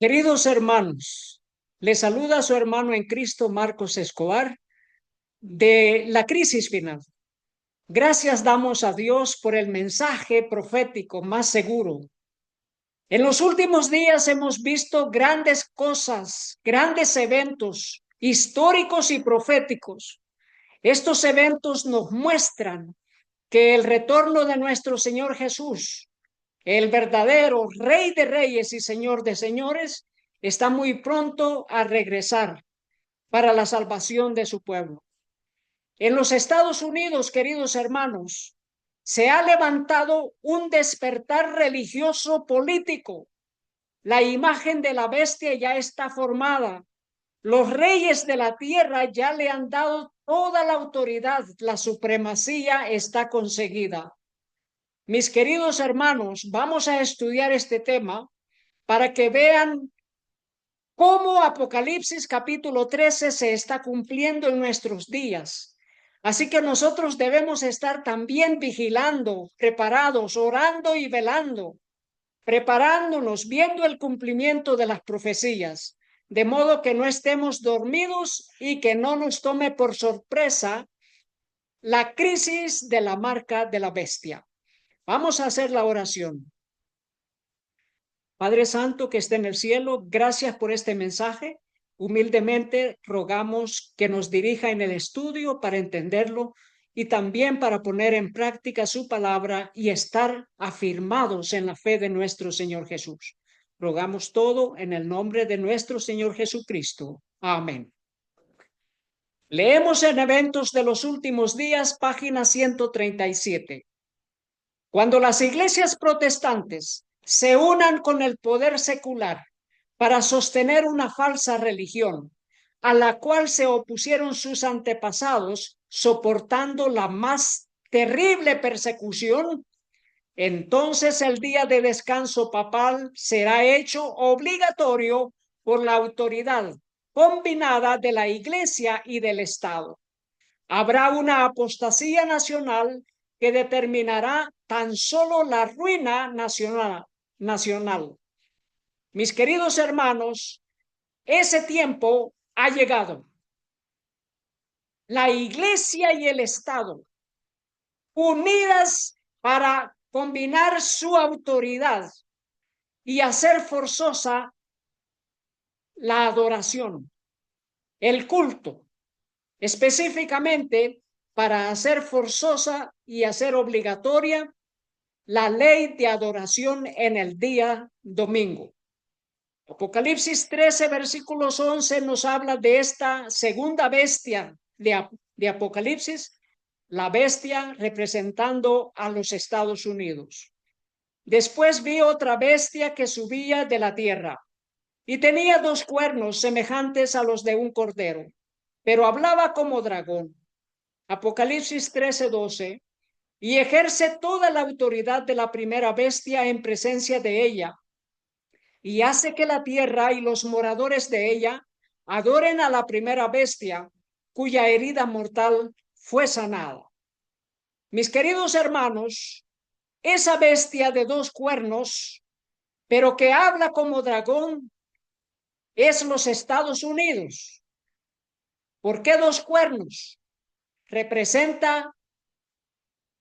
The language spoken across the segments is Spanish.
Queridos hermanos, les saluda su hermano en Cristo, Marcos Escobar, de la crisis final. Gracias damos a Dios por el mensaje profético más seguro. En los últimos días hemos visto grandes cosas, grandes eventos históricos y proféticos. Estos eventos nos muestran que el retorno de nuestro Señor Jesús, el verdadero Rey de Reyes y Señor de Señores, está muy pronto a regresar para la salvación de su pueblo. En los Estados Unidos, queridos hermanos, se ha levantado un despertar religioso político. La imagen de la bestia ya está formada. Los reyes de la tierra ya le han dado toda la autoridad. La supremacía está conseguida. Mis queridos hermanos, vamos a estudiar este tema para que vean cómo Apocalipsis capítulo 13 se está cumpliendo en nuestros días. Así que nosotros debemos estar también vigilando, preparados, orando y velando, preparándonos, viendo el cumplimiento de las profecías, de modo que no estemos dormidos y que no nos tome por sorpresa la crisis de la marca de la bestia. Vamos a hacer la oración. Padre Santo que esté en el cielo, gracias por este mensaje. Humildemente rogamos que nos dirija en el estudio para entenderlo y también para poner en práctica su palabra y estar afirmados en la fe de nuestro Señor Jesús. Rogamos todo en el nombre de nuestro Señor Jesucristo. Amén. Leemos en Eventos de los Últimos Días, página 137. Cuando las iglesias protestantes se unan con el poder secular para sostener una falsa religión, a la cual se opusieron sus antepasados, soportando la más terrible persecución, entonces el día de descanso papal será hecho obligatorio por la autoridad combinada de la Iglesia y del Estado. Habrá una apostasía nacional que determinará tan solo la ruina nacional. Mis queridos hermanos, ese tiempo ha llegado. La Iglesia y el Estado, unidas para combinar su autoridad y hacer forzosa la adoración, el culto, específicamente para hacer forzosa y hacer obligatoria la ley de adoración en el día domingo. Apocalipsis 13, versículos 11 nos habla de esta segunda bestia de Apocalipsis, la bestia representando a los Estados Unidos. Después vi otra bestia que subía de la tierra y tenía dos cuernos semejantes a los de un cordero, pero hablaba como dragón. Apocalipsis 13, 12. Y ejerce toda la autoridad de la primera bestia en presencia de ella, y hace que la tierra y los moradores de ella adoren a la primera bestia, cuya herida mortal fue sanada. Mis queridos hermanos, esa bestia de dos cuernos, pero que habla como dragón, es los Estados Unidos. ¿Por qué dos cuernos? Representa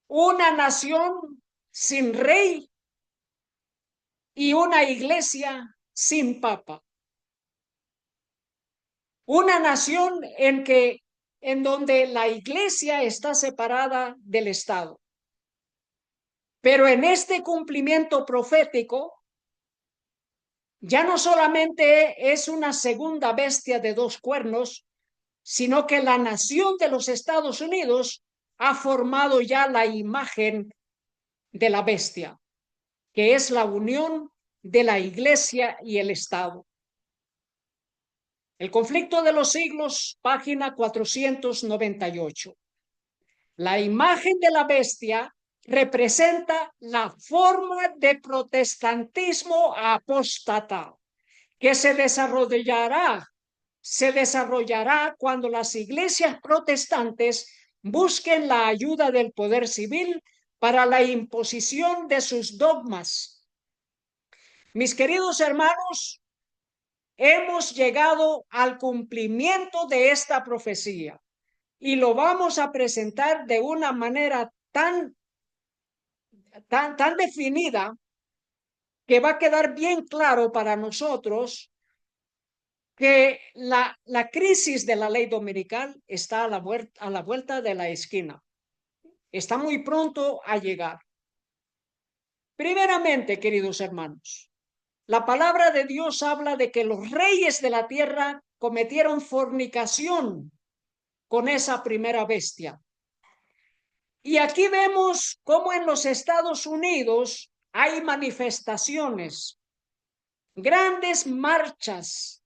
una nación sin rey y una iglesia sin papa. Una nación en donde la iglesia está separada del Estado. Pero en este cumplimiento profético, ya no solamente es una segunda bestia de dos cuernos, sino que la nación de los Estados Unidos ha formado ya la imagen de la bestia, que es la unión de la iglesia y el Estado. El conflicto de los siglos, página 498. La imagen de la bestia representa la forma de protestantismo apóstata que se desarrollará cuando las iglesias protestantes busquen la ayuda del poder civil para la imposición de sus dogmas. Mis queridos hermanos, hemos llegado al cumplimiento de esta profecía y lo vamos a presentar de una manera tan definida que va a quedar bien claro para nosotros que la crisis de la ley dominical está a la vuelta de la esquina. Está muy pronto a llegar. Primeramente, queridos hermanos, la palabra de Dios habla de que los reyes de la tierra cometieron fornicación con esa primera bestia. Y aquí vemos cómo en los Estados Unidos hay manifestaciones, grandes marchas,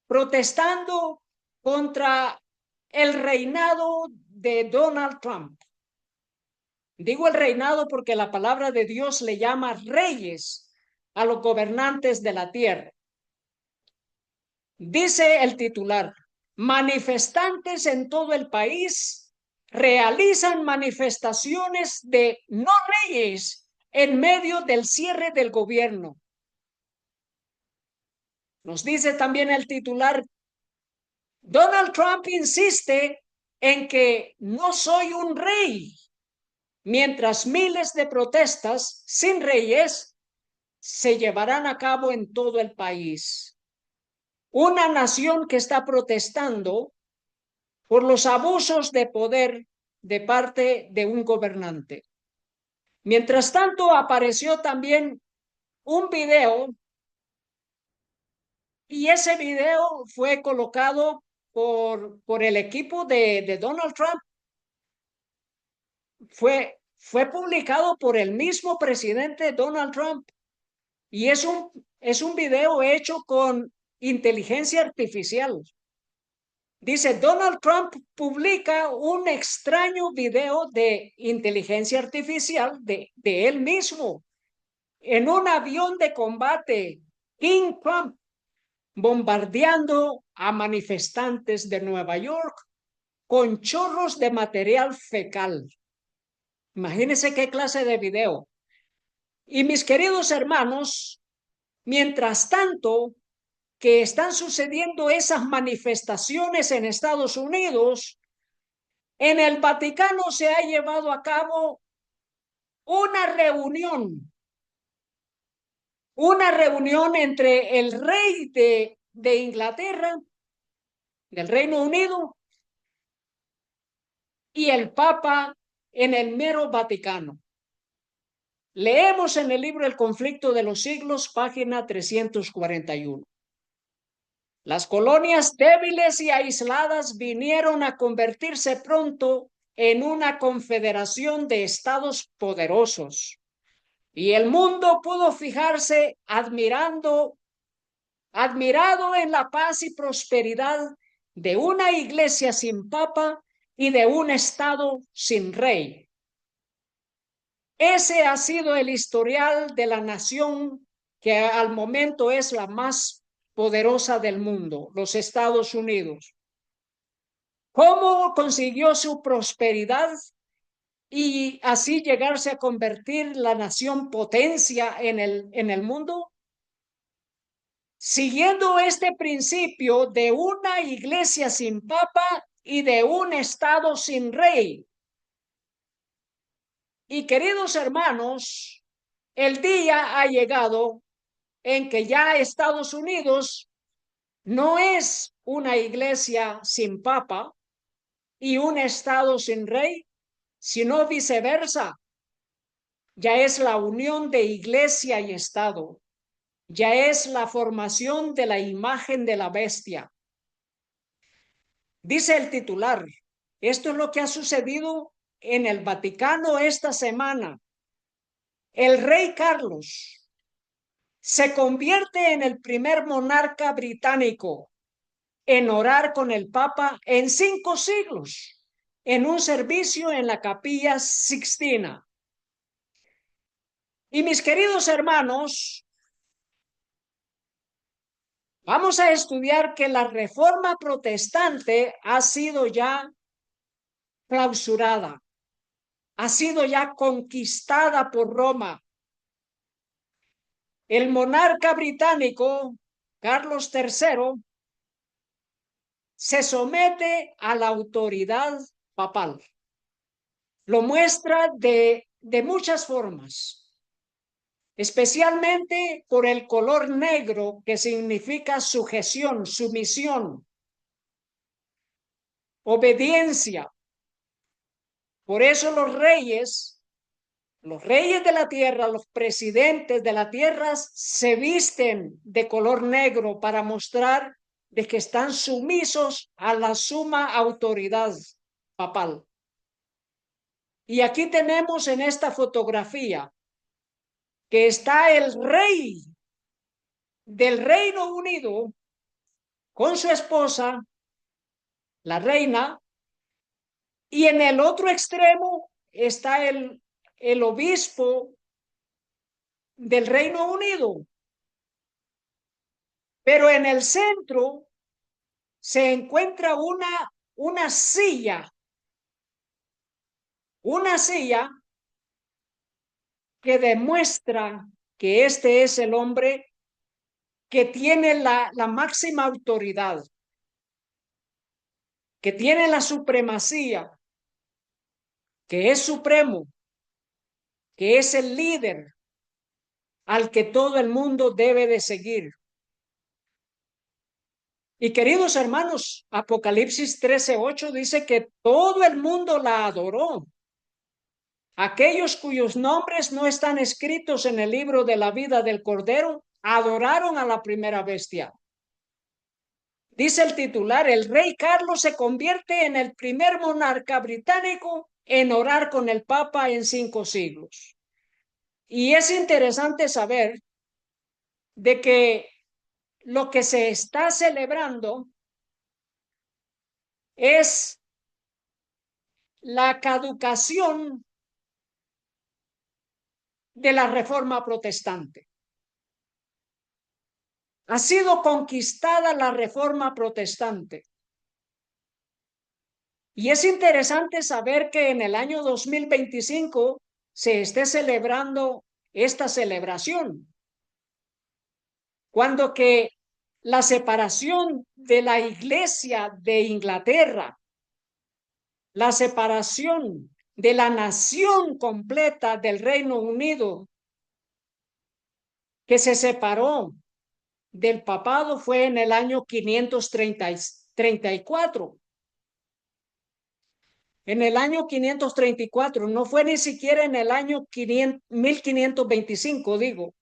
protestando contra el reinado de Donald Trump. Digo el reinado porque la palabra de Dios le llama reyes a los gobernantes de la tierra. Dice el titular, manifestantes en todo el país realizan manifestaciones de no reyes en medio del cierre del gobierno. Nos dice también el titular, Donald Trump insiste en que no soy un rey, mientras miles de protestas sin reyes se llevarán a cabo en todo el país. Una nación que está protestando por los abusos de poder de parte de un gobernante. Mientras tanto, apareció también un video y ese video fue colocado por el equipo de Donald Trump. Fue publicado por el mismo presidente Donald Trump y es un video hecho con inteligencia artificial. Dice, Donald Trump publica un extraño video de inteligencia artificial de él mismo en un avión de combate, King Trump, bombardeando a manifestantes de Nueva York con chorros de material fecal. Imagínense qué clase de video. Y mis queridos hermanos, mientras tanto que están sucediendo esas manifestaciones en Estados Unidos, en el Vaticano se ha llevado a cabo una reunión entre el rey de Inglaterra, del Reino Unido, y el Papa en el mero Vaticano. Leemos en el libro El conflicto de los siglos, página 341. Las colonias débiles y aisladas vinieron a convertirse pronto en una confederación de estados poderosos. Y el mundo pudo fijarse admirado en la paz y prosperidad de una iglesia sin papa y de un estado sin rey. Ese ha sido el historial de la nación que al momento es la más poderosa del mundo, los Estados Unidos. ¿Cómo consiguió su prosperidad y así llegarse a convertir la nación potencia en el mundo? Siguiendo este principio de una iglesia sin papa y de un estado sin rey. Y queridos hermanos, el día ha llegado en que ya Estados Unidos no es una iglesia sin papa y un estado sin rey, sino viceversa. Ya es la unión de iglesia y estado. Ya es la formación de la imagen de la bestia. Dice el titular, esto es lo que ha sucedido en el Vaticano esta semana. El rey Carlos se convierte en el primer monarca británico en orar con el Papa en 5 siglos, en un servicio en la Capilla Sixtina. Y mis queridos hermanos, vamos a estudiar que la reforma protestante ha sido ya clausurada, ha sido ya conquistada por Roma. El monarca británico Carlos III se somete a la autoridad papal. Lo muestra de muchas formas, especialmente por el color negro, que significa sujeción, sumisión, obediencia. Por eso los reyes de la tierra, los presidentes de la tierra se visten de color negro para mostrar de que están sumisos a la suma autoridad papal. Y aquí tenemos en esta fotografía que está el rey del Reino Unido con su esposa, la reina, y en el otro extremo está el obispo del Reino Unido. Pero en el centro se encuentra una silla, una silla que demuestra que este es el hombre que tiene la máxima autoridad, que tiene la supremacía, que es supremo, que es el líder al que todo el mundo debe de seguir. Y queridos hermanos, Apocalipsis 13:8 dice que todo el mundo la adoró. Aquellos cuyos nombres no están escritos en el libro de la vida del Cordero adoraron a la primera bestia. Dice el titular, el rey Carlos se convierte en el primer monarca británico en orar con el Papa en 5 siglos. Y es interesante saber de que lo que se está celebrando es la caducación de la Reforma Protestante. Ha sido conquistada la Reforma Protestante. Y es interesante saber que en el año 2025 se esté celebrando esta celebración, cuando que la separación de la Iglesia de Inglaterra, la separación de la nación completa del Reino Unido, que se separó del papado, fue en el año 534. En el año 534, no fue ni siquiera en el año 1525, digo.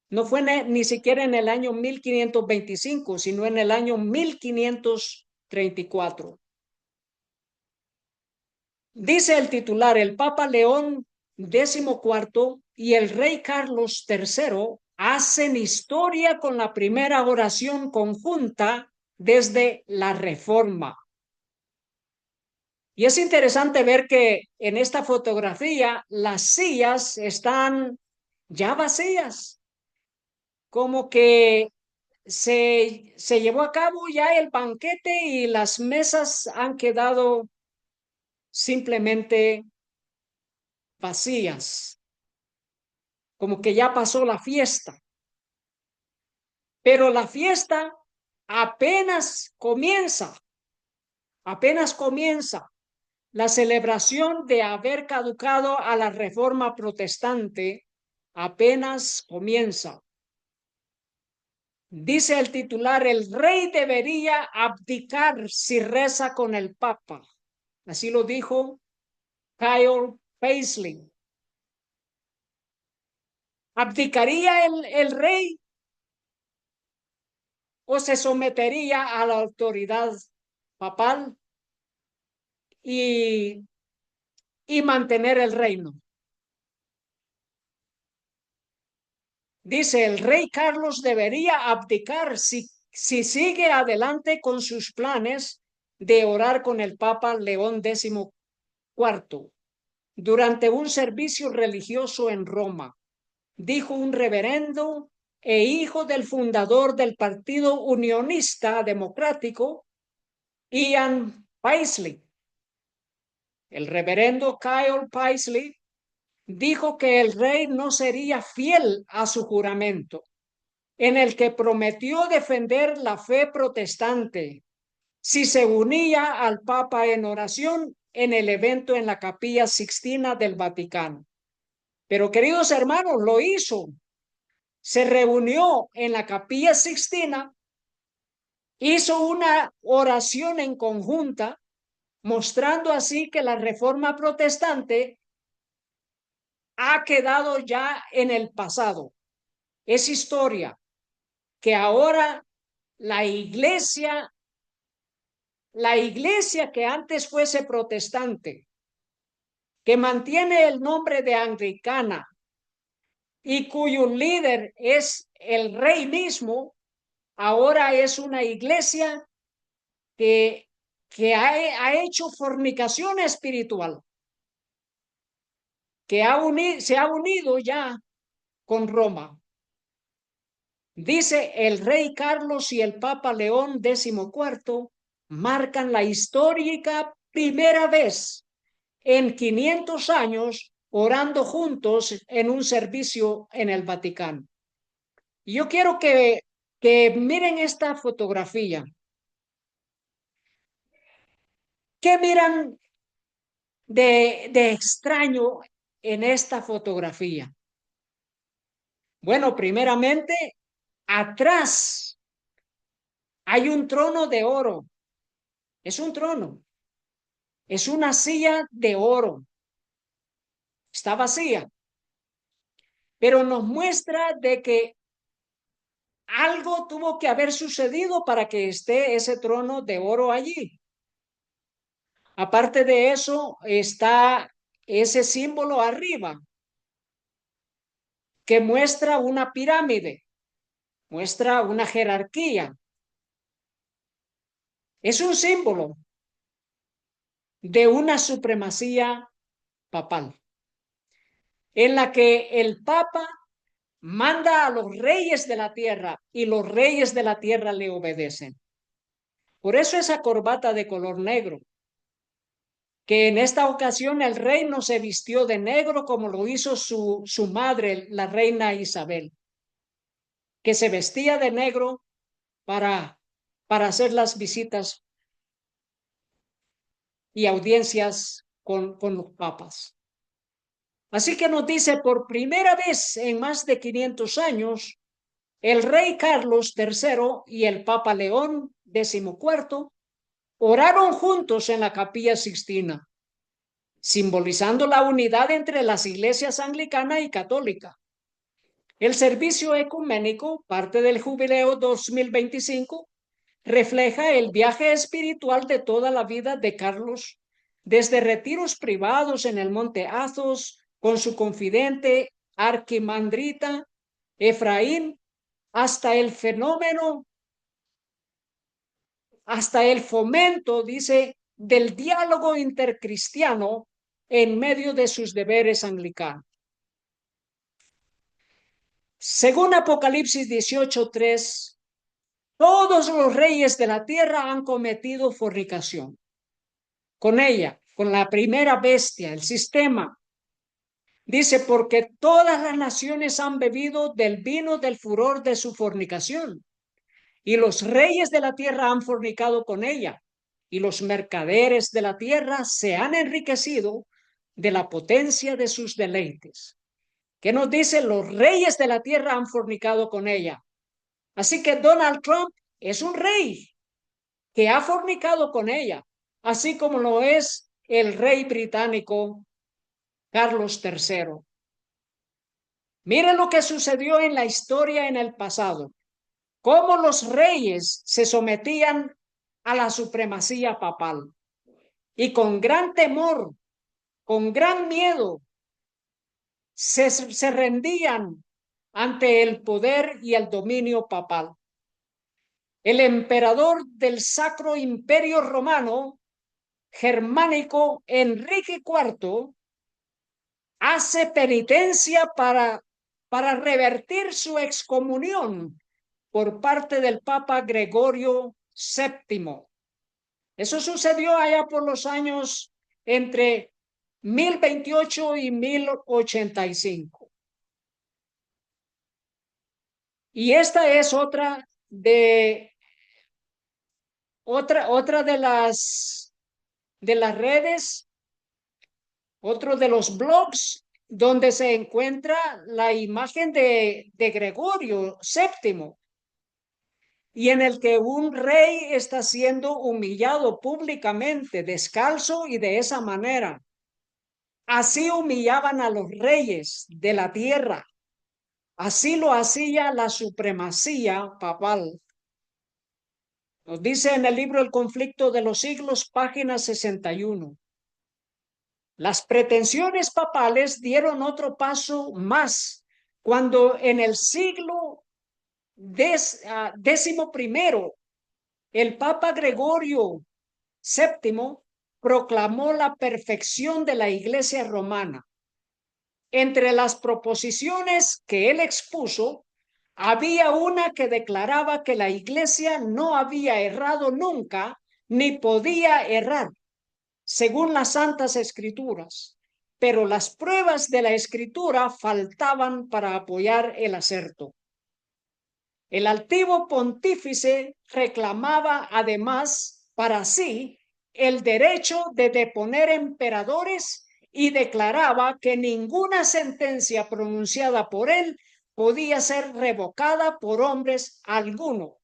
No fue ni siquiera en el año 1525, sino en el año 1534. Dice el titular, el Papa León XIV y el rey Carlos III hacen historia con la primera oración conjunta desde la Reforma. Y es interesante ver que en esta fotografía las sillas están ya vacías, como que se llevó a cabo ya el banquete y las mesas han quedado simplemente vacías, como que ya pasó la fiesta. Pero la fiesta apenas comienza, apenas comienza. La celebración de haber caducado a la Reforma Protestante apenas comienza. Dice el titular, el rey debería abdicar si reza con el Papa. Así lo dijo Kyle Paisley. ¿Abdicaría el rey o se sometería a la autoridad papal y mantener el reino? Dice, el rey Carlos debería abdicar si sigue adelante con sus planes de orar con el Papa León XIV durante un servicio religioso en Roma, dijo un reverendo e hijo del fundador del Partido Unionista Democrático, Ian Paisley. El reverendo Kyle Paisley dijo que el rey no sería fiel a su juramento. en el que prometió defender la fe protestante si se unía al Papa en oración en el evento en la Capilla Sixtina del Vaticano. Pero, queridos hermanos, lo hizo. Se reunió en la Capilla Sixtina, hizo una oración en conjunta, mostrando así que la reforma protestante ha quedado ya en el pasado. Es historia que ahora la iglesia que antes fuese protestante, que mantiene el nombre de anglicana y cuyo líder es el rey mismo, ahora es una iglesia que, ha hecho fornicación espiritual, que se ha unido ya con Roma. Dice el rey Carlos y el Papa León XIV marcan la histórica primera vez en 500 años orando juntos en un servicio en el Vaticano. Yo quiero que miren esta fotografía. ¿Qué miran de extraño en esta fotografía? Bueno, primeramente, atrás hay un trono de oro. Es un trono. Es una silla de oro. Está vacía. Pero nos muestra de que algo tuvo que haber sucedido para que esté ese trono de oro allí. Aparte de eso, está ese símbolo arriba que muestra una pirámide, muestra una jerarquía. Es un símbolo de una supremacía papal, en la que el Papa manda a los reyes de la tierra y los reyes de la tierra le obedecen. Por eso esa corbata de color negro, que en esta ocasión el rey no se vistió de negro como lo hizo su madre, la reina Isabel, que se vestía de negro para hacer las visitas y audiencias con los papas. Así que nos dice, por primera vez en más de 500 años, el rey Carlos III y el Papa León XIV oraron juntos en la Capilla Sixtina, simbolizando la unidad entre las iglesias anglicana y católica. El servicio ecuménico, parte del Jubileo 2025, refleja el viaje espiritual de toda la vida de Carlos, desde retiros privados en el monte Athos con su confidente arquimandrita Efraín, hasta el fenómeno, hasta el fomento, dice, del diálogo intercristiano en medio de sus deberes anglicanos. Según Apocalipsis 18:3, todos los reyes de la tierra han cometido fornicación con ella, con la primera bestia, el sistema. Dice, porque todas las naciones han bebido del vino del furor de su fornicación, y los reyes de la tierra han fornicado con ella, y los mercaderes de la tierra se han enriquecido de la potencia de sus deleites. ¿Qué nos dice? Los reyes de la tierra han fornicado con ella. Así que Donald Trump es un rey que ha fornicado con ella, así como lo es el rey británico Carlos III. Miren lo que sucedió en la historia en el pasado, cómo los reyes se sometían a la supremacía papal y con gran temor, con gran miedo, se rendían ante el poder y el dominio papal. El emperador del Sacro Imperio Romano germánico Enrique IV hace penitencia para revertir su excomunión por parte del Papa Gregorio VII. Eso sucedió allá por los años entre 1028 y 1085. Y esta es otra de las redes, otro de los blogs donde se encuentra la imagen de Gregorio VII, y en el que un rey está siendo humillado públicamente, descalzo y de esa manera. Así humillaban a los reyes de la tierra. Así lo hacía la supremacía papal. Nos dice en el libro El conflicto de los siglos, página 61. Las pretensiones papales dieron otro paso más cuando en el siglo XI el Papa Gregorio VII proclamó la perfección de la Iglesia romana. Entre las proposiciones que él expuso, había una que declaraba que la Iglesia no había errado nunca ni podía errar, según las Santas Escrituras, pero las pruebas de la Escritura faltaban para apoyar el aserto. El altivo pontífice reclamaba además para sí el derecho de deponer emperadores y declaraba que ninguna sentencia pronunciada por él podía ser revocada por hombres alguno,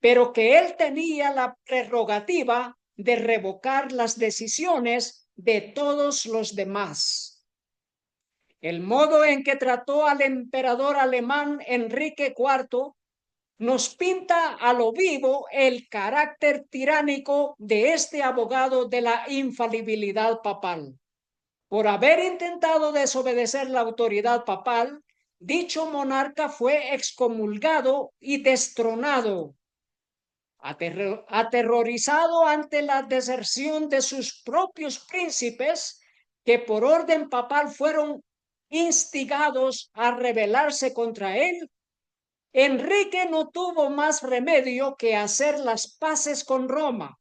pero que él tenía la prerrogativa de revocar las decisiones de todos los demás. El modo en que trató al emperador alemán Enrique IV nos pinta a lo vivo el carácter tiránico de este abogado de la infalibilidad papal. Por haber intentado desobedecer la autoridad papal, dicho monarca fue excomulgado y destronado. Aterrorizado ante la deserción de sus propios príncipes, que por orden papal fueron instigados a rebelarse contra él, Enrique no tuvo más remedio que hacer las paces con Roma,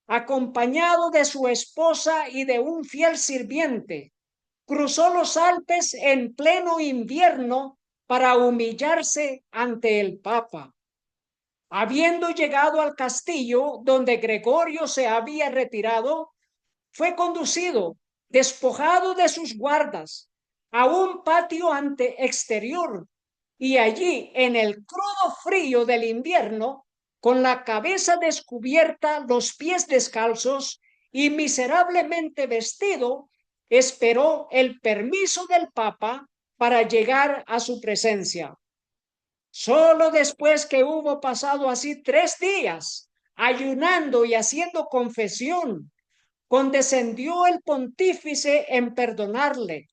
acompañado de su esposa y de un fiel sirviente. Cruzó los Alpes en pleno invierno para humillarse ante el Papa. Habiendo llegado al castillo donde Gregorio se había retirado, fue conducido, despojado de sus guardas, a un patio exterior, y allí, en el crudo frío del invierno, con la cabeza descubierta, los pies descalzos y miserablemente vestido, esperó el permiso del Papa para llegar a su presencia. Solo después que hubo pasado así 3 días, ayunando y haciendo confesión, condescendió el pontífice en perdonarle,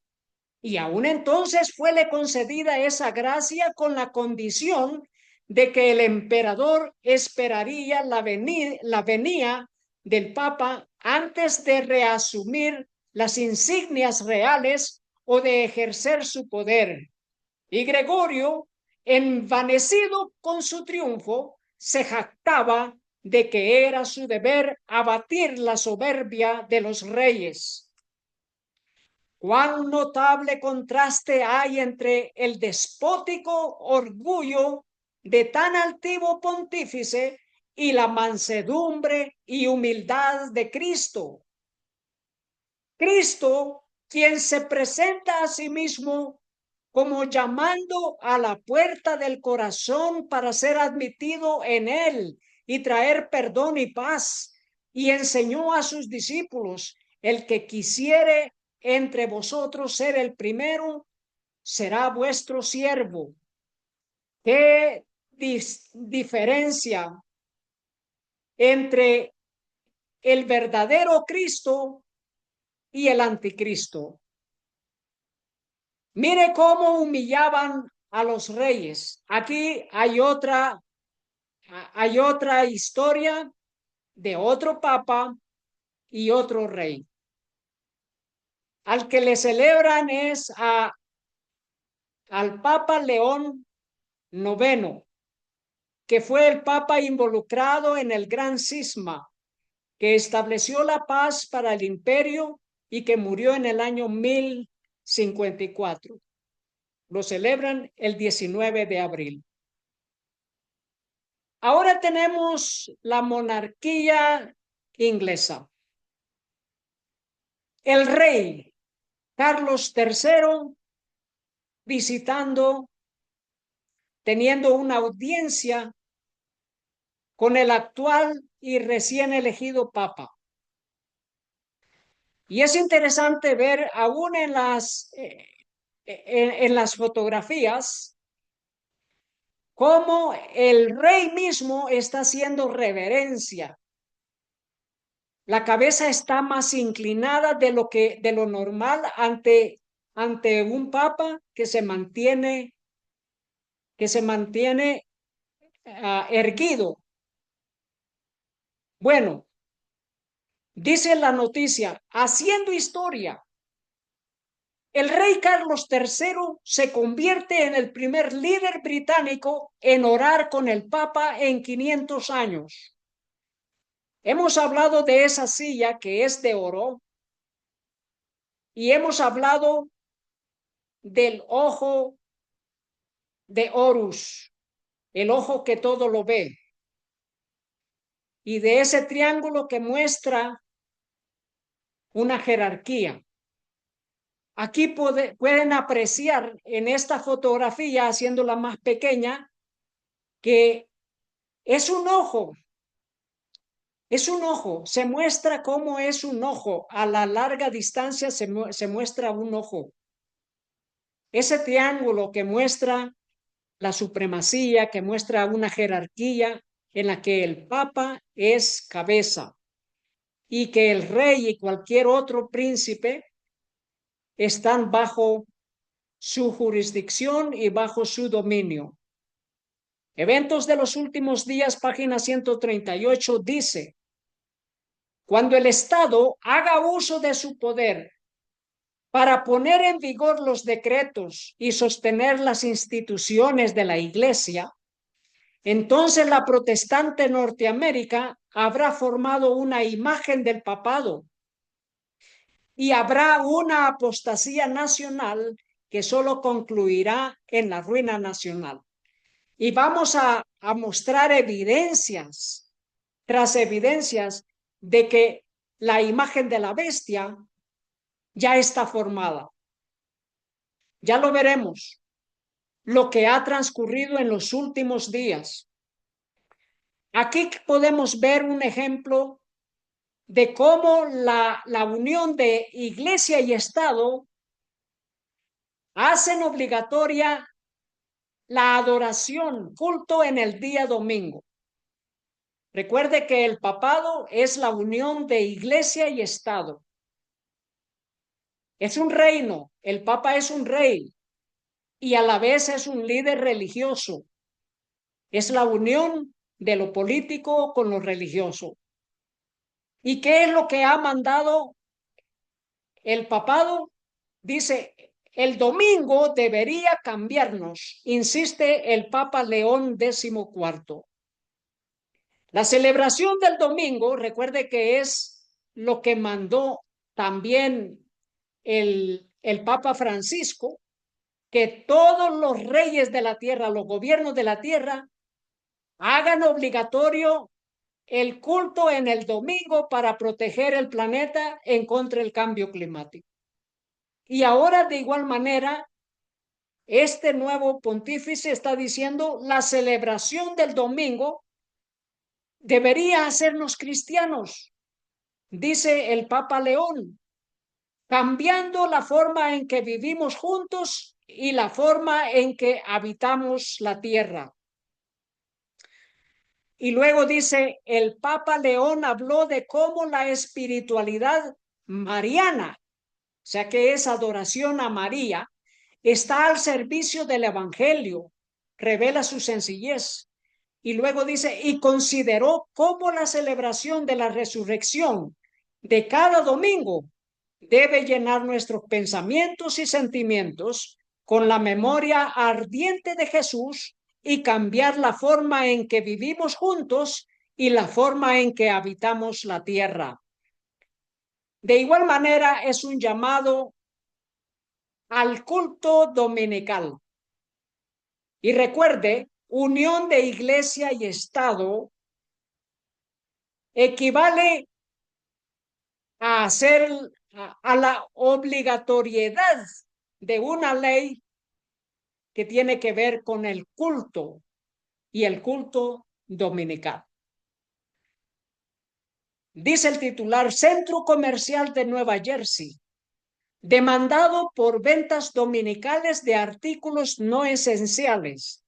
y aún entonces fuele concedida esa gracia con la condición de que el emperador esperaría la venida del Papa antes de reasumir las insignias reales o de ejercer su poder. Y Gregorio, envanecido con su triunfo, se jactaba de que era su deber abatir la soberbia de los reyes. Cuán notable contraste hay entre el despótico orgullo de tan altivo pontífice y la mansedumbre y humildad de Cristo. Cristo, quien se presenta a sí mismo como llamando a la puerta del corazón para ser admitido en él y traer perdón y paz, y enseñó a sus discípulos: el que quisiere entre vosotros ser el primero, será vuestro siervo. ¿Qué diferencia entre el verdadero Cristo y el anticristo? Mire cómo humillaban a los reyes. Aquí hay otra historia de otro papa y otro rey. Al que le celebran es al Papa León IX, que fue el papa involucrado en el gran cisma que estableció la paz para el imperio y que murió en el año 1054. Lo celebran el 19 de abril. Ahora tenemos la monarquía inglesa. El rey Carlos III visitando, teniendo una audiencia con el actual y recién elegido papa. Y es interesante ver aún en las fotografías cómo el rey mismo está haciendo reverencia. La cabeza está más inclinada de lo normal ante un papa que se mantiene erguido. Bueno, dice la noticia, haciendo historia, el rey Carlos III se convierte en el primer líder británico en orar con el papa en 500 años. Hemos hablado de esa silla que es de oro y hemos hablado del ojo de Horus, el ojo que todo lo ve, y de ese triángulo que muestra una jerarquía. Aquí pueden apreciar en esta fotografía, haciéndola más pequeña, que es un ojo. Es un ojo, se muestra cómo es un ojo. A la larga distancia se muestra un ojo. Ese triángulo que muestra la supremacía, que muestra una jerarquía en la que el papa es cabeza y que el rey y cualquier otro príncipe están bajo su jurisdicción y bajo su dominio. Eventos de los últimos días, página 138, dice, cuando el Estado haga uso de su poder para poner en vigor los decretos y sostener las instituciones de la Iglesia, entonces la protestante Norteamérica habrá formado una imagen del papado y habrá una apostasía nacional que solo concluirá en la ruina nacional. Y vamos a mostrar evidencias tras evidencias de que la imagen de la bestia ya está formada. Ya lo veremos, lo que ha transcurrido en los últimos días. Aquí podemos ver un ejemplo de cómo la unión de iglesia y Estado hacen obligatoria la adoración, culto en el día domingo. Recuerde que el papado es la unión de iglesia y Estado. Es un reino, el papa es un rey y a la vez es un líder religioso. Es la unión de lo político con lo religioso. ¿Y qué es lo que ha mandado el papado? Dice, el domingo debería cambiarnos, insiste el Papa León XIV. La celebración del domingo, recuerde que es lo que mandó también el Papa Francisco, que todos los reyes de la tierra, los gobiernos de la tierra, hagan obligatorio el culto en el domingo para proteger el planeta en contra del cambio climático. Y ahora, de igual manera, este nuevo pontífice está diciendo la celebración del domingo debería hacernos cristianos, dice el Papa León, cambiando la forma en que vivimos juntos y la forma en que habitamos la tierra. Y luego dice, el Papa León habló de cómo la espiritualidad mariana, o sea que es adoración a María, está al servicio del Evangelio, revela su sencillez. Y luego dice, y consideró cómo la celebración de la resurrección de cada domingo debe llenar nuestros pensamientos y sentimientos con la memoria ardiente de Jesús y cambiar la forma en que vivimos juntos y la forma en que habitamos la tierra. De igual manera, es un llamado al culto dominical. Y recuerde, unión de iglesia y Estado equivale a hacer a la obligatoriedad de una ley que tiene que ver con el culto y el culto dominical. Dice el titular: Centro Comercial de Nueva Jersey, demandado por ventas dominicales de artículos no esenciales.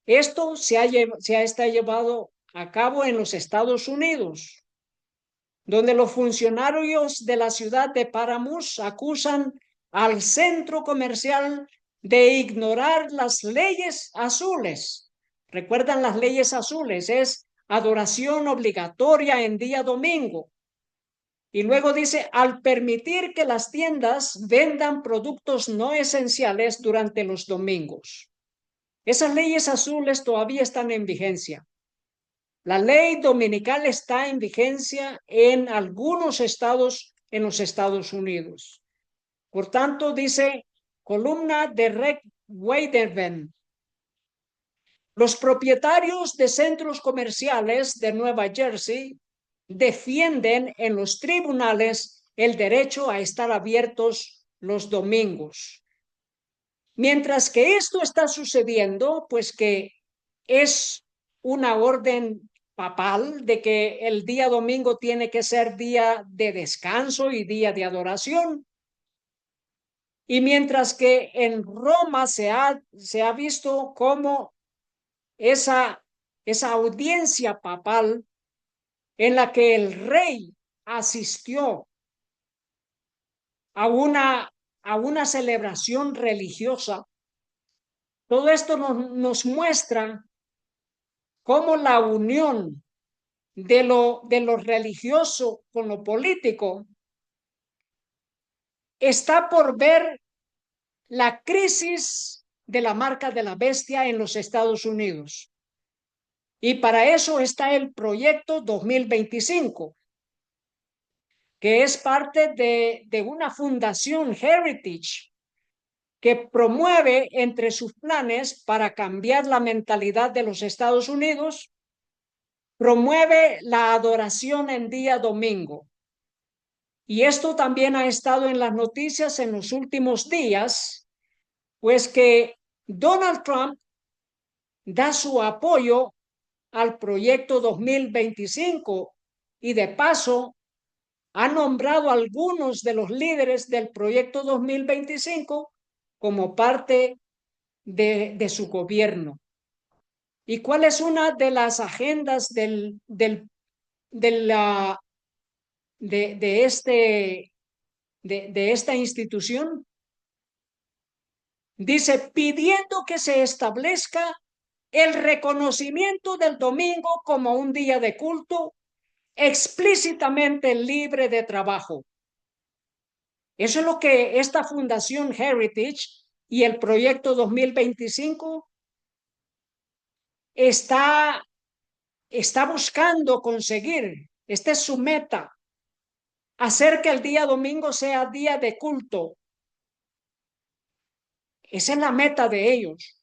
Esto se ha está llevado a cabo en los Estados Unidos, donde los funcionarios de la ciudad de Paramus acusan al centro comercial de ignorar las leyes azules. ¿Recuerdan las leyes azules? Es adoración obligatoria en día domingo. Y luego dice, al permitir que las tiendas vendan productos no esenciales durante los domingos. Esas leyes azules todavía están en vigencia. La ley dominical está en vigencia en algunos estados en los Estados Unidos. Por tanto, dice columna de Rick Weiderben, los propietarios de centros comerciales de Nueva Jersey defienden en los tribunales el derecho a estar abiertos los domingos. Mientras que esto está sucediendo, pues que es una orden papal de que el día domingo tiene que ser día de descanso y día de adoración. Y mientras que en Roma se ha visto como esa audiencia papal en la que el rey asistió a una celebración religiosa, todo esto nos muestra cómo la unión de lo religioso con lo político está por ver la crisis de la marca de la bestia en los Estados Unidos. Y para eso está el proyecto 2025, que es parte de una fundación Heritage que promueve entre sus planes para cambiar la mentalidad de los Estados Unidos, promueve la adoración en día domingo. Y esto también ha estado en las noticias en los últimos días, pues que Donald Trump da su apoyo al proyecto 2025 y de paso ha nombrado a algunos de los líderes del proyecto 2025 como parte de su gobierno. ¿Y cuál es una de las agendas de esta institución? Dice, pidiendo que se establezca el reconocimiento del domingo como un día de culto explícitamente libre de trabajo. Eso es lo que esta Fundación Heritage y el proyecto 2025 está buscando conseguir. Esta es su meta, hacer que el día domingo sea día de culto. Esa es la meta de ellos.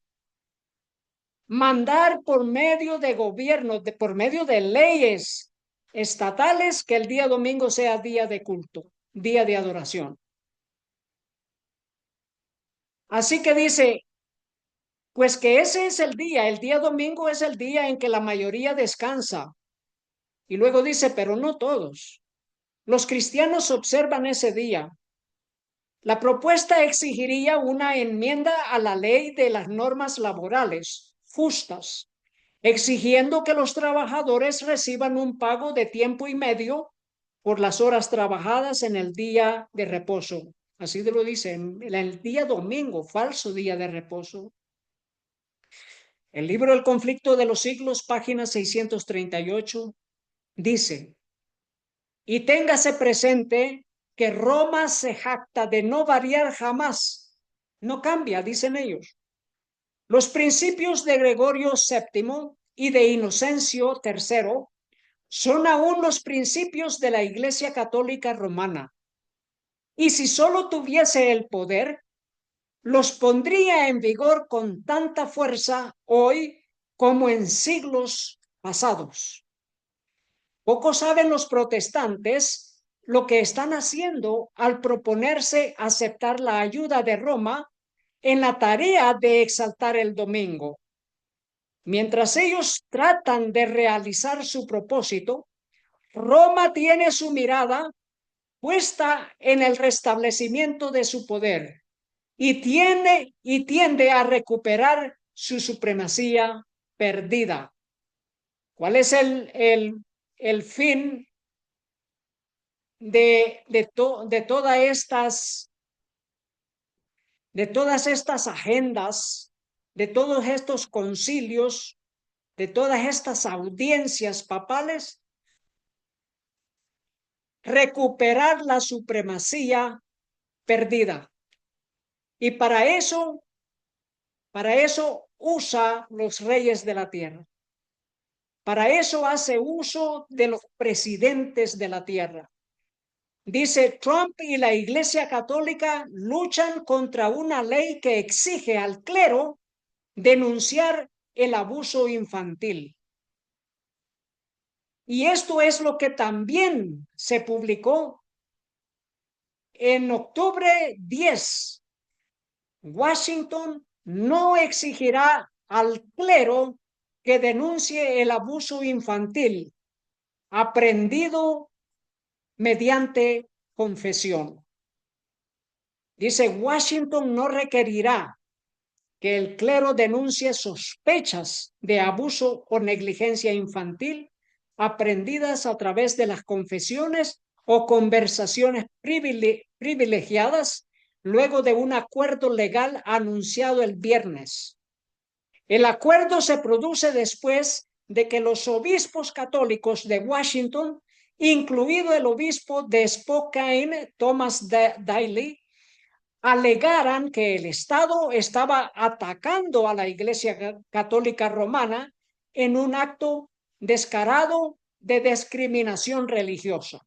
Mandar por medio de gobierno, por medio de leyes estatales, que el día domingo sea día de culto, día de adoración. Así que dice, pues que ese es el día domingo es el día en que la mayoría descansa. Y luego dice, pero no todos. Los cristianos observan ese día. La propuesta exigiría una enmienda a la ley de las normas laborales justas, exigiendo que los trabajadores reciban un pago de tiempo y medio por las horas trabajadas en el día de reposo. Así lo dice, en el día domingo, falso día de reposo. El libro El conflicto de los siglos, página 638, dice, y téngase presente que Roma se jacta de no variar jamás, no cambia, dicen ellos. Los principios de Gregorio VII y de Inocencio III son aún los principios de la Iglesia Católica Romana. Y si solo tuviese el poder, los pondría en vigor con tanta fuerza hoy como en siglos pasados. Pocos saben los protestantes lo que están haciendo al proponerse aceptar la ayuda de Roma en la tarea de exaltar el domingo. Mientras ellos tratan de realizar su propósito, Roma tiene su mirada puesta en el restablecimiento de su poder y tiende a recuperar su supremacía perdida. ¿Cuál es el fin de todas estas agendas, de todos estos concilios, de todas estas audiencias papales? Recuperar la supremacía perdida. Y para eso usa los reyes de la tierra. Para eso hace uso de los presidentes de la tierra. Dice, Trump y la Iglesia Católica luchan contra una ley que exige al clero denunciar el abuso infantil. Y esto es lo que también se publicó en octubre 10. Washington no exigirá al clero que denuncie el abuso infantil aprendido mediante confesión. Dice, Washington no requerirá que el clero denuncie sospechas de abuso o negligencia infantil aprendidas a través de las confesiones o conversaciones privilegiadas luego de un acuerdo legal anunciado el viernes. El acuerdo se produce después de que los obispos católicos de Washington, incluido el obispo de Spokane, Thomas Daly, alegaran que el Estado estaba atacando a la Iglesia Católica Romana en un acto descarado de discriminación religiosa.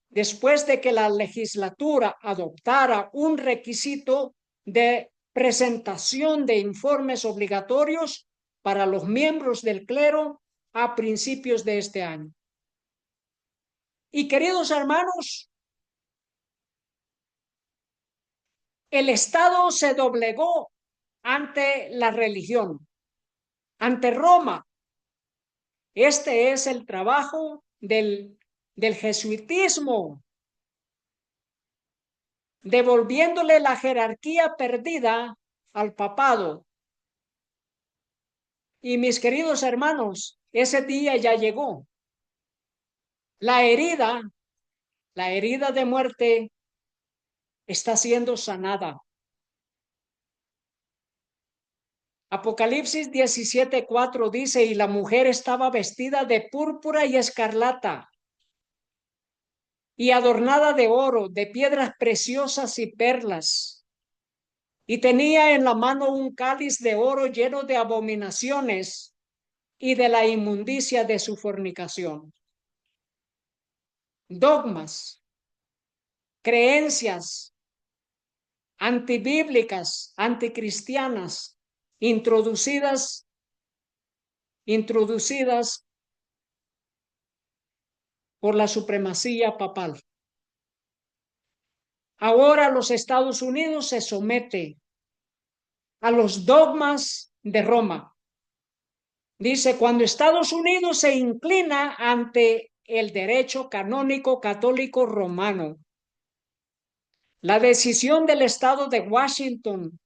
Después de que la legislatura adoptara un requisito de presentación de informes obligatorios para los miembros del clero a principios de este año. Y queridos hermanos, el Estado se doblegó ante la religión, ante Roma. Este es el trabajo del jesuitismo, devolviéndole la jerarquía perdida al papado. Y mis queridos hermanos, ese día ya llegó. La herida de muerte está siendo sanada. Apocalipsis 17:4 dice, y la mujer estaba vestida de púrpura y escarlata, y adornada de oro, de piedras preciosas y perlas, y tenía en la mano un cáliz de oro lleno de abominaciones y de la inmundicia de su fornicación. Dogmas, creencias antibíblicas, anticristianas, introducidas por la supremacía papal. Ahora los Estados Unidos se somete a los dogmas de Roma. Dice, cuando Estados Unidos se inclina ante el derecho canónico católico romano, la decisión del Estado de Washington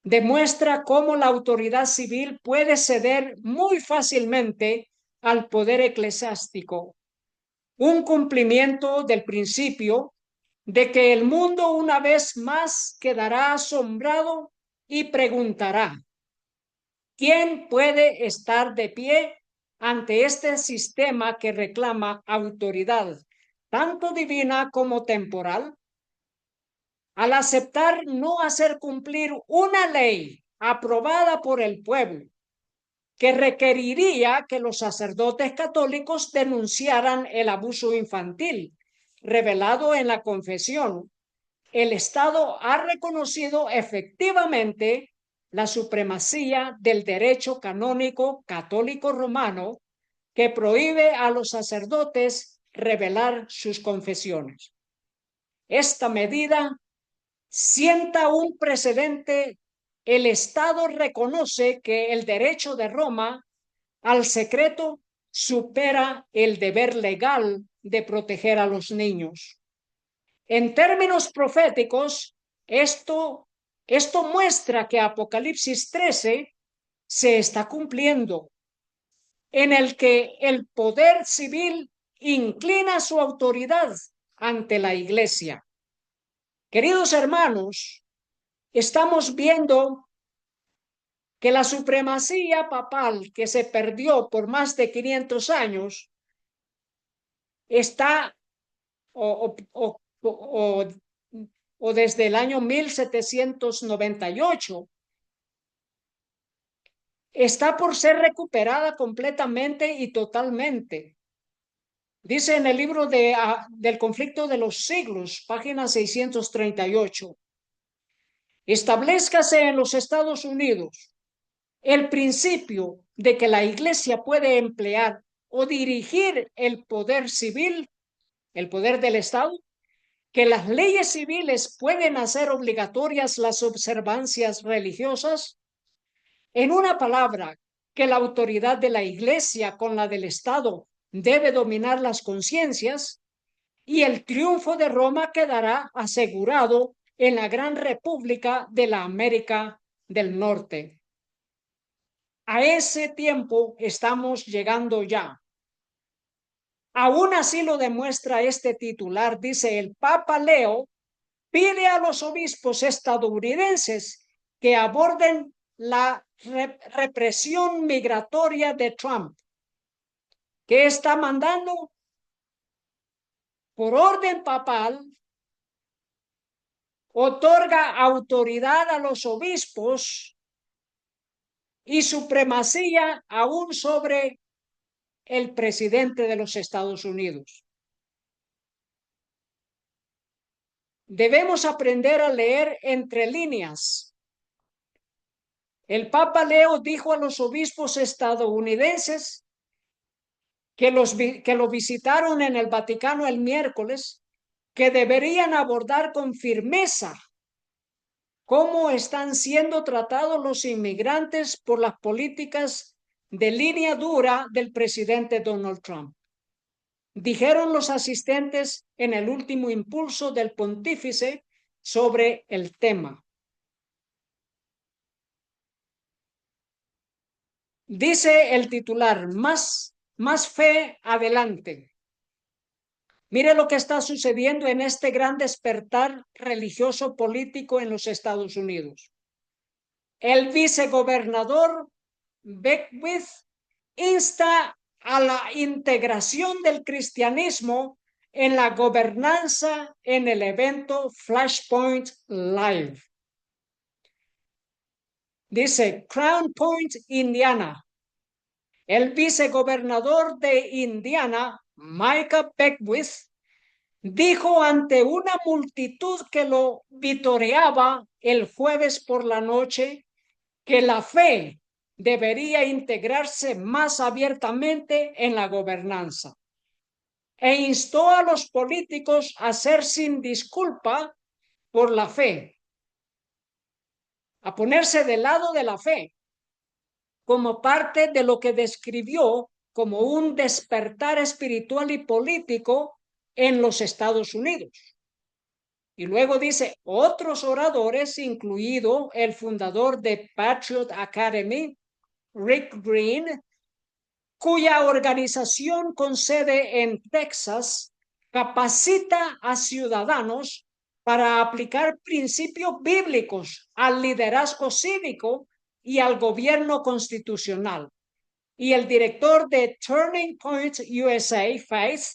demuestra cómo la autoridad civil puede ceder muy fácilmente al poder eclesiástico, un cumplimiento del principio de que el mundo una vez más quedará asombrado y preguntará, ¿quién puede estar de pie ante este sistema que reclama autoridad, tanto divina como temporal? Al aceptar no hacer cumplir una ley aprobada por el pueblo, que requeriría que los sacerdotes católicos denunciaran el abuso infantil revelado en la confesión, el Estado ha reconocido efectivamente la supremacía del derecho canónico católico romano que prohíbe a los sacerdotes revelar sus confesiones. Esta medida sienta un precedente. El Estado reconoce que el derecho de Roma al secreto supera el deber legal de proteger a los niños. En términos proféticos, esto muestra que Apocalipsis 13 se está cumpliendo, en el que el poder civil inclina su autoridad ante la iglesia. Queridos hermanos, estamos viendo que la supremacía papal que se perdió por más de 500 años está o desde el año 1798 está por ser recuperada completamente y totalmente. Dice en el libro del conflicto de los siglos, página 638, establezcase en los Estados Unidos el principio de que la Iglesia puede emplear o dirigir el poder civil, el poder del Estado, que las leyes civiles pueden hacer obligatorias las observancias religiosas. En una palabra, que la autoridad de la Iglesia con la del Estado debe dominar las conciencias y el triunfo de Roma quedará asegurado en la gran república de la América del Norte. A ese tiempo estamos llegando ya. Aún así lo demuestra este titular, dice: el Papa Leo pide a los obispos estadounidenses que aborden la represión migratoria de Trump. ¿Qué está mandando? Por orden papal, otorga autoridad a los obispos y supremacía aún sobre el presidente de los Estados Unidos. Debemos aprender a leer entre líneas. El Papa Leo dijo a los obispos estadounidenses que lo visitaron en el Vaticano el miércoles, que deberían abordar con firmeza cómo están siendo tratados los inmigrantes por las políticas de línea dura del presidente Donald Trump. Dijeron los asistentes en el último impulso del pontífice sobre el tema. Dice el titular: más fe adelante. Mire lo que está sucediendo en este gran despertar religioso político en los Estados Unidos. El vicegobernador Beckwith insta a la integración del cristianismo en la gobernanza en el evento Flashpoint Live. Dice Crown Point, Indiana. El vicegobernador de Indiana, Micah Beckwith, dijo ante una multitud que lo vitoreaba el jueves por la noche que la fe debería integrarse más abiertamente en la gobernanza e instó a los políticos a ser sin disculpa por la fe, a ponerse del lado de la fe como parte de lo que describió como un despertar espiritual y político en los Estados Unidos. Y luego dice: otros oradores, incluido el fundador de Patriot Academy, Rick Green, cuya organización con sede en Texas capacita a ciudadanos para aplicar principios bíblicos al liderazgo cívico y al gobierno constitucional. Y el director de Turning Point USA, Faith,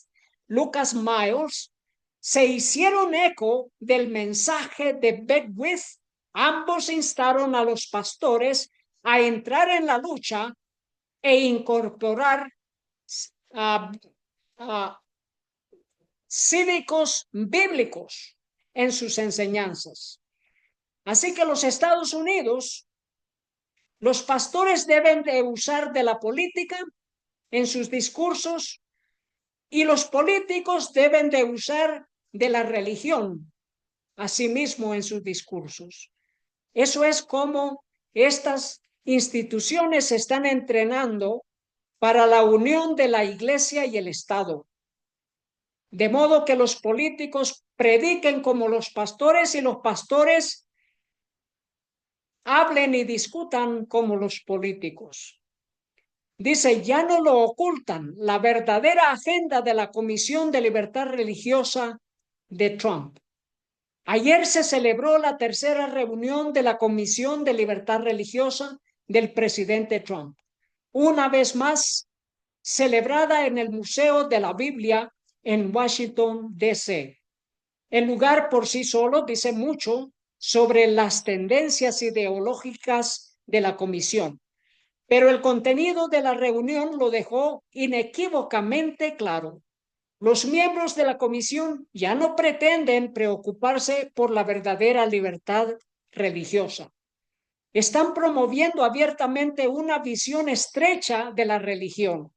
Lucas Miles, se hicieron eco del mensaje de Beckwith. Ambos instaron a los pastores a entrar en la lucha e incorporar cívicos bíblicos en sus enseñanzas. Así que los Estados Unidos Los pastores deben de usar de la política en sus discursos y los políticos deben de usar de la religión asimismo en sus discursos. Eso es como estas instituciones se están entrenando para la unión de la iglesia y el Estado. De modo que los políticos prediquen como los pastores y los pastores hablen y discutan como los políticos. Dice, ya no lo ocultan, la verdadera agenda de la Comisión de Libertad Religiosa de Trump. Ayer se celebró la tercera reunión de la Comisión de Libertad Religiosa del presidente Trump. Una vez más, celebrada en el Museo de la Biblia en Washington, D.C. El lugar por sí solo dice mucho sobre las tendencias ideológicas de la comisión, pero el contenido de la reunión lo dejó inequívocamente claro. Los miembros de la comisión ya no pretenden preocuparse por la verdadera libertad religiosa. Están promoviendo abiertamente una visión estrecha de la religión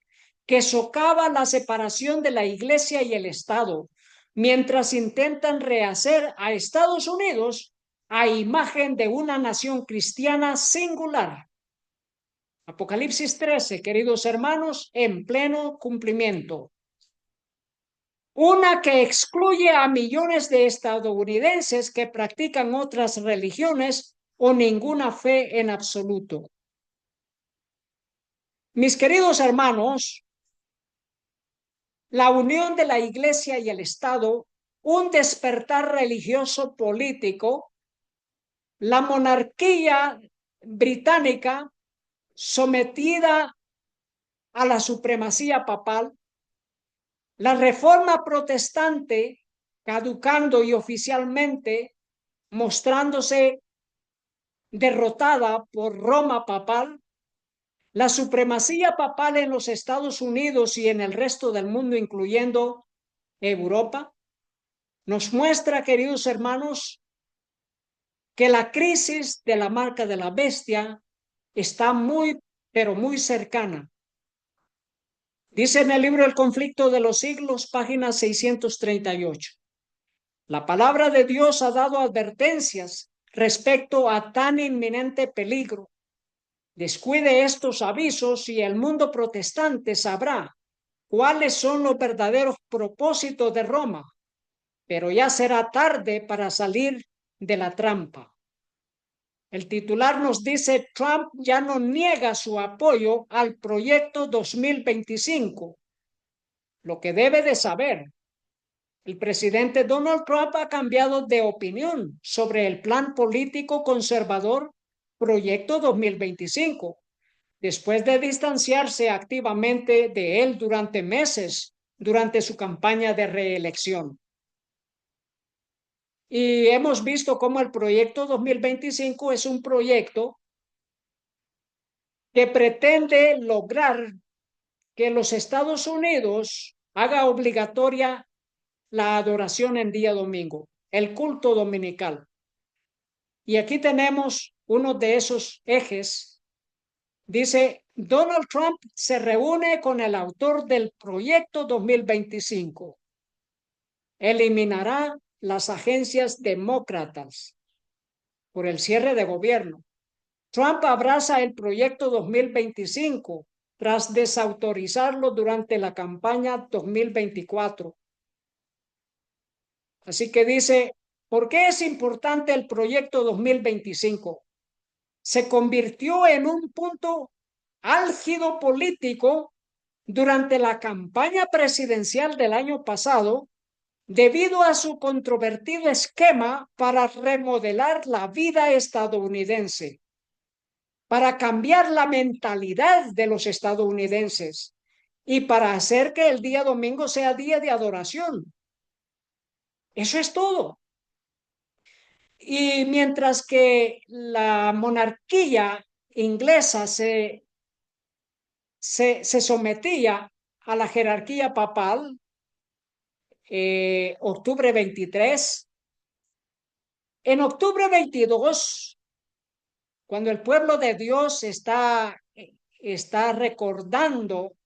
que socava la separación de la Iglesia y el Estado, mientras intentan rehacer a Estados Unidos a imagen de una nación cristiana singular. Apocalipsis 13, queridos hermanos, en pleno cumplimiento. Una que excluye a millones de estadounidenses que practican otras religiones o ninguna fe en absoluto. Mis queridos hermanos, la unión de la Iglesia y el Estado, un despertar religioso político, la monarquía británica sometida a la supremacía papal, la reforma protestante caducando y oficialmente mostrándose derrotada por Roma papal, la supremacía papal en los Estados Unidos y en el resto del mundo, incluyendo Europa, nos muestra, queridos hermanos, que la crisis de la marca de la bestia está muy, pero muy cercana. Dice en el libro El conflicto de los siglos, página 638. La palabra de Dios ha dado advertencias respecto a tan inminente peligro. Descuide estos avisos y el mundo protestante sabrá cuáles son los verdaderos propósitos de Roma, pero ya será tarde para salir de la trampa. El titular nos dice, Trump ya no niega su apoyo al proyecto 2025. Lo que debe de saber, el presidente Donald Trump ha cambiado de opinión sobre el plan político conservador Proyecto 2025, después de distanciarse activamente de él durante meses durante su campaña de reelección. Y hemos visto cómo el proyecto 2025 es un proyecto que pretende lograr que los Estados Unidos haga obligatoria la adoración en día domingo, el culto dominical. Y aquí tenemos uno de esos ejes. Dice, Donald Trump se reúne con el autor del proyecto 2025. Eliminará las agencias demócratas por el cierre de gobierno. Trump abraza el proyecto 2025 tras desautorizarlo durante la campaña 2024. Así que dice, ¿por qué es importante el proyecto 2025? Se convirtió en un punto álgido político durante la campaña presidencial del año pasado debido a su controvertido esquema para remodelar la vida estadounidense, para cambiar la mentalidad de los estadounidenses y para hacer que el día domingo sea día de adoración. Eso es todo. Y mientras que la monarquía inglesa se sometía a la jerarquía papal, octubre 23, en octubre 22, cuando el pueblo de Dios está recordando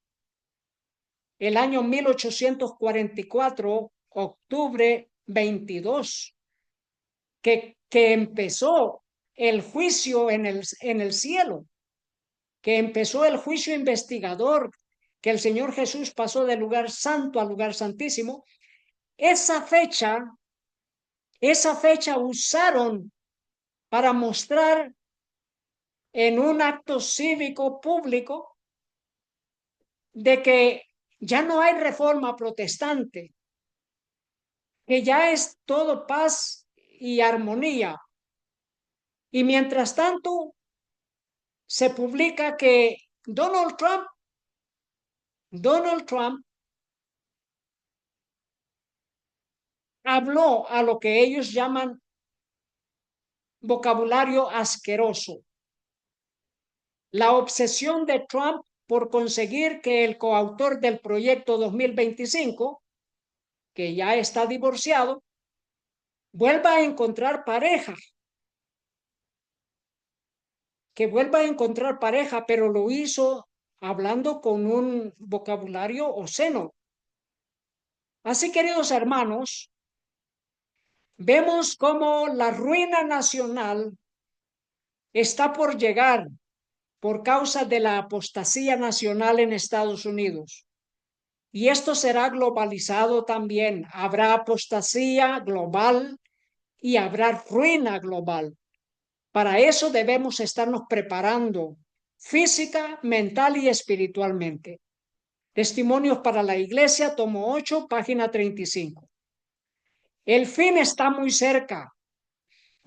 el año 1844, octubre 22, que empezó el juicio en el cielo, que empezó el juicio investigador, que el Señor Jesús pasó del lugar santo al lugar santísimo. Esa fecha usaron para mostrar en un acto cívico público de que ya no hay reforma protestante, que ya es todo paz y armonía. Y mientras tanto, se publica que Donald Trump habló a lo que ellos llaman vocabulario asqueroso. La obsesión de Trump por conseguir que el coautor del proyecto 2025, que ya está divorciado, vuelva a encontrar pareja, pero lo hizo hablando con un vocabulario obsceno. Así, queridos hermanos, vemos cómo la ruina nacional está por llegar por causa de la apostasía nacional en Estados Unidos. Y esto será globalizado también. Habrá apostasía global y habrá ruina global. Para eso debemos estarnos preparando física, mental y espiritualmente. Testimonios para la Iglesia, tomo 8, página 35. El fin está muy cerca.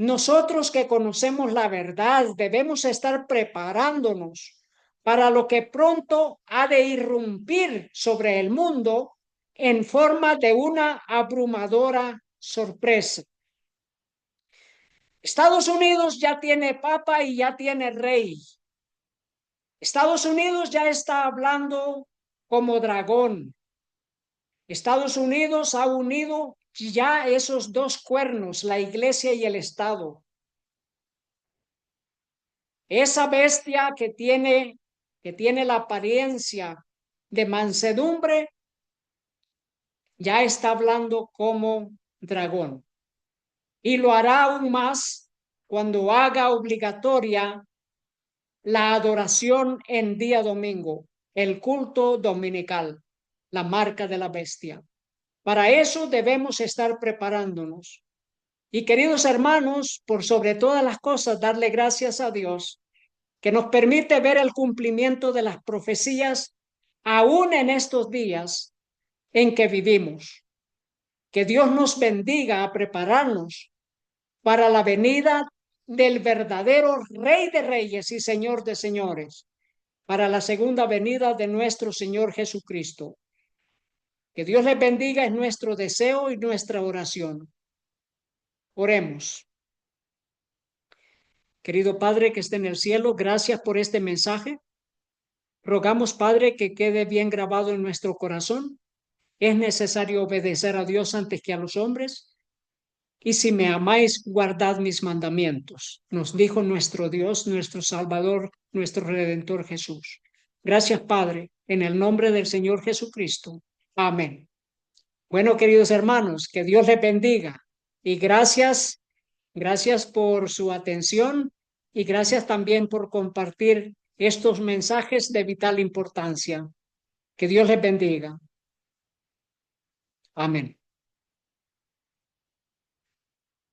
Nosotros que conocemos la verdad debemos estar preparándonos para lo que pronto ha de irrumpir sobre el mundo en forma de una abrumadora sorpresa. Estados Unidos ya tiene papa y ya tiene rey. Estados Unidos ya está hablando como dragón. Estados Unidos ha unido ya esos dos cuernos, la iglesia y el Estado. Esa bestia que tiene la apariencia de mansedumbre, ya está hablando como dragón. Y lo hará aún más cuando haga obligatoria la adoración en día domingo, el culto dominical, la marca de la bestia. Para eso debemos estar preparándonos. Y queridos hermanos, por sobre todas las cosas, darle gracias a Dios que nos permite ver el cumplimiento de las profecías aún en estos días en que vivimos. Que Dios nos bendiga a prepararnos para la venida del verdadero Rey de Reyes y Señor de Señores, para la segunda venida de nuestro Señor Jesucristo. Que Dios les bendiga es nuestro deseo y nuestra oración. Oremos. Querido Padre que esté en el cielo, gracias por este mensaje. Rogamos, Padre, que quede bien grabado en nuestro corazón. Es necesario obedecer a Dios antes que a los hombres. Y si me amáis, guardad mis mandamientos, nos dijo nuestro Dios, nuestro Salvador, nuestro Redentor Jesús. Gracias, Padre, en el nombre del Señor Jesucristo. Amén. Bueno, queridos hermanos, que Dios les bendiga. Y gracias por su atención y gracias también por compartir estos mensajes de vital importancia. Que Dios les bendiga. Amén.